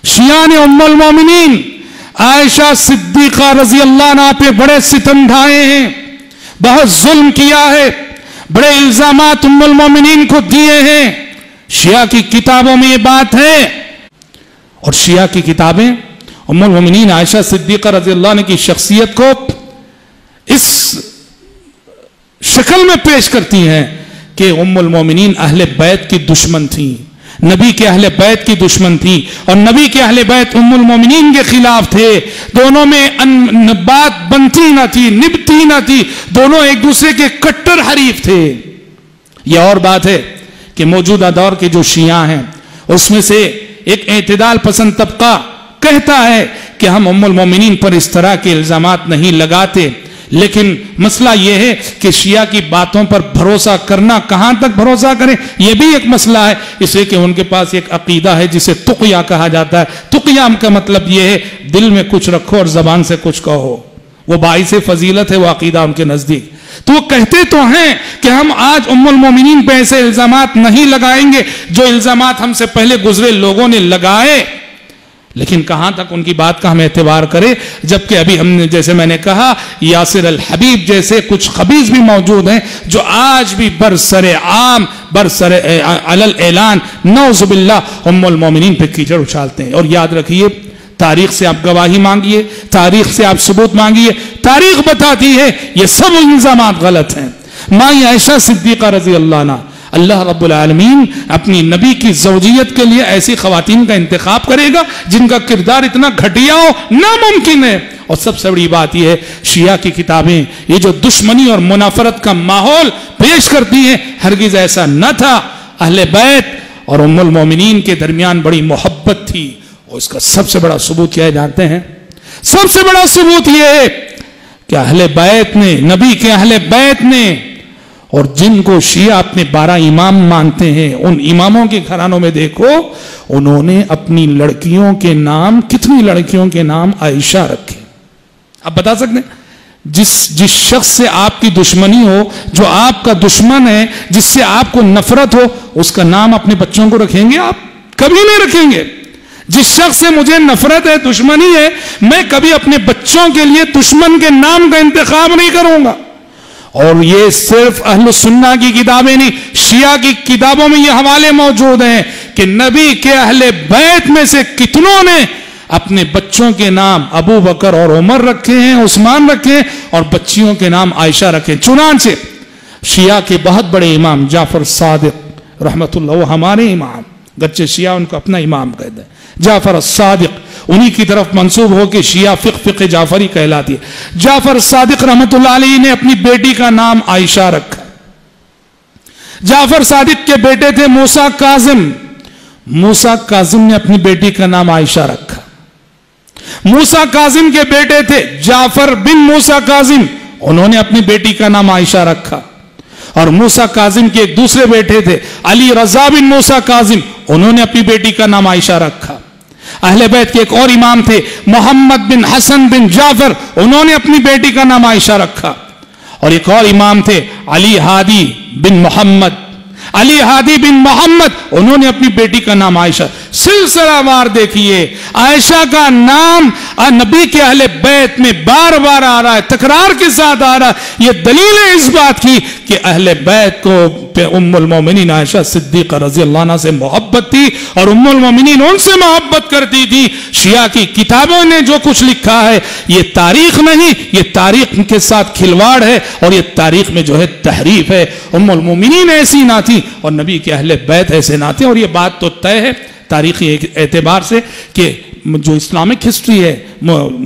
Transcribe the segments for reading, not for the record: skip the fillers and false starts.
शिया ने उम्मुल मोमिनीन आयशा सिद्दीका रजी अल्लाह अन्हा पे बड़े सितम ढाए हैं, बहुत जुल्म किया है, बड़े इल्जामात उम्मुल मोमिनीन को दिए हैं। शिया की किताबों में ये बात है, और शिया की किताबें उम्मुल मोमिनीन आयशा सिद्दीका रजी अल्लाह अन्हा की शख्सियत को इस शक्ल में पेश करती हैं कि उम्मुल मोमिनीन अहले बैत की दुश्मन थी, नबी के अहले बैत की दुश्मन थी, और नबी के अहले बैत उम्मुल मोमिनीन के खिलाफ थे। दोनों में बात बनती ना थी, निभती ना थी, दोनों एक दूसरे के कट्टर हरीफ थे। यह और बात है कि मौजूदा दौर के जो शिया हैं उसमें से एक एतदाल पसंद तबका कहता है कि हम उम्मुल मोमिनीन पर इस तरह के इल्जामात नहीं लगाते, लेकिन मसला यह है कि शिया की बातों पर भरोसा करना, कहां तक भरोसा करें यह भी एक मसला है, इसलिए कि उनके पास एक अकीदा है जिसे तुक़या कहा जाता है। तुक़या का मतलब यह है दिल में कुछ रखो और जबान से कुछ कहो, वो बाइसे फजीलत है वो अकीदा उनके नजदीक। तो वो कहते तो हैं कि हम आज उम्मुल मोमिनीन पे ऐसे इल्जामात नहीं लगाएंगे जो इल्जामात हमसे पहले गुजरे लोगों ने लगाए, लेकिन कहां तक उनकी बात का हम एतबार करें, जबकि अभी हमने जैसे मैंने कहा यासिर अल हबीब जैसे कुछ खबीज भी मौजूद हैं जो आज भी बरसरे आम बरसरे अलल ऐलान नौजुबिल्लाह उम्मुल मोमिनीन पे कीचड़ उछालते हैं। और याद रखिए, तारीख से आप गवाही मांगिए, तारीख से आप सबूत मांगिए, तारीख बताती है ये सब इल्जामात गलत हैं। माँ आयशा सिद्दीका रजी अल्लाह अन्हा, अल्लाह रब्बुल आलमीन अपनी नबी की ज़ौजियत के लिए ऐसी ख़वातीन का इंतखाब करेगा जिनका किरदार इतना घटिया हो, नामुमकिन है। और सबसे बड़ी बात यह है, शिया की किताबें ये जो दुश्मनी और मुनाफरत का माहौल पेश करती हैं, हरगिज़ ऐसा न था। अहले बैत और उम्मुल मोमिनीन के दरमियान बड़ी मोहब्बत थी, और इसका सबसे बड़ा सबूत क्या है जानते हैं? सबसे बड़ा सबूत यह है कि अहले बैत ने, नबी के अहले बैत ने, और जिनको शिया अपने 12 इमाम मानते हैं, उन इमामों के घरानों में देखो उन्होंने अपनी लड़कियों के नाम, कितनी लड़कियों के नाम आयशा रखे। आप बता सकते हैं? जिस शख्स से आपकी दुश्मनी हो, जो आपका दुश्मन है, जिससे आपको नफरत हो, उसका नाम अपने बच्चों को रखेंगे आप? कभी नहीं रखेंगे। जिस शख्स से मुझे नफरत है, दुश्मनी है, मैं कभी अपने बच्चों के लिए दुश्मन के नाम का इंतखाब नहीं करूंगा। और ये सिर्फ अहले सुन्ना की किताबें नहीं, शिया की किताबों में ये हवाले मौजूद हैं कि नबी के अहले बैत में से कितनों ने अपने बच्चों के नाम अबू बकर और उमर रखे हैं, उस्मान रखे हैं, और बच्चियों के नाम आयशा रखे। चुनांचे शिया के बहुत बड़े इमाम जाफर सादिक रहमतुल्लाह, वो हमारे इमाम, गच्चे शिया उनको अपना इमाम कहते हैं, जाफर सादिक, उन्हीं की तरफ मंसूब हो के शिया फिक़्ह जाफरी कहलाती है। जाफर सादिक रहमतुल्लाह अलैहि ने अपनी बेटी का नाम आयशा रखा। जाफर सादिक के बेटे थे मूसा काजिम, मूसा काजिम ने अपनी बेटी का नाम आयशा रखा। मूसा काजिम के बेटे थे जाफर बिन मूसा काजिम, उन्होंने अपनी बेटी का नाम आयशा रखा। और मूसा काजिम के एक दूसरे बेटे थे अली रजा बिन मूसा काजिम, उन्होंने अपनी बेटी का नाम आयशा रखा। अहले बैत के एक और इमाम थे मोहम्मद बिन हसन बिन जाफर, उन्होंने अपनी बेटी का नाम आयशा रखा। और एक और इमाम थे अली हादी बिन मोहम्मद, अली हादी बिन मोहम्मद, उन्होंने अपनी बेटी का नाम आयशा। सिलसिलावार देखिए, आयशा का नाम नबी के अहले बैत में बार बार आ रहा है, तकरार के साथ आ रहा है। यह दलील है इस बात की कि अहले बैत को उम्मुल मोमिनीन आयशा सिद्दीक़ा रज़ी अल्लाह अन्हा से मोहब्बत थी, और उम्मुल मोमिनीन उनसे मोहब्बत करती थी। शिया की किताबों ने जो कुछ लिखा है ये तारीख नहीं, ये तारीख के साथ खिलवाड़ है, और ये तारीख में जो है तहरीफ है। उम्मुल मोमिनीन ऐसी ना थी और नबी के अहले बैत ऐसे ना थे। और ये बात तो तय है तारीखी एतबार से कि जो इस्लामिक हिस्ट्री है,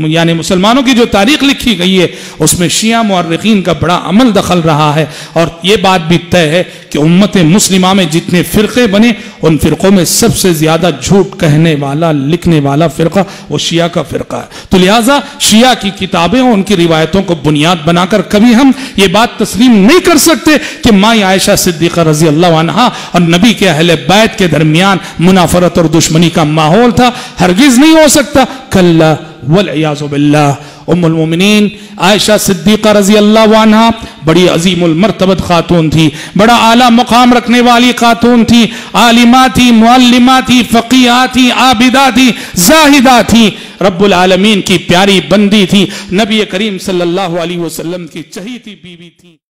यानी मुसलमानों की जो तारीख लिखी गई है, उसमें शिया मुअर्रिखीन का बड़ा अमल दखल रहा है। और ये बात भी तय है कि उम्मत मुस्लिमा में जितने फ़िरक़े बने, उन फ़िरक़ों में सबसे ज़्यादा झूठ कहने वाला, लिखने वाला फ़िरक़ा वो शिया का फ़िरक़ा है। तो लिहाजा शिया की किताबें और उनकी रिवायतों को बुनियाद बनाकर कभी हम ये बात तस्लीम नहीं कर सकते कि माँ आयशा सिद्दीक़ा रज़ी अल्लाह अन्हा और नबी के अहले बैत के दरमियान मुनाफरत और दुश्मनी का माहौल था। हरगिज़ नहीं हो सकता। कल्ला वल इयाज़ु बिल्लाह। ام المومنین عائشہ صدیقہ رضی اللہ عنہا بڑی عظیم المرتبت خاتون تھی، بڑا اعلیٰ مقام رکھنے والی خاتون تھی، عالمہ تھی، معلمہ تھی، فقیہہ تھی، عابدہ تھی، زاہدہ تھی، رب العالمین کی پیاری بندی تھی، نبی کریم صلی اللہ علیہ وسلم کی چہیتی بیوی تھی۔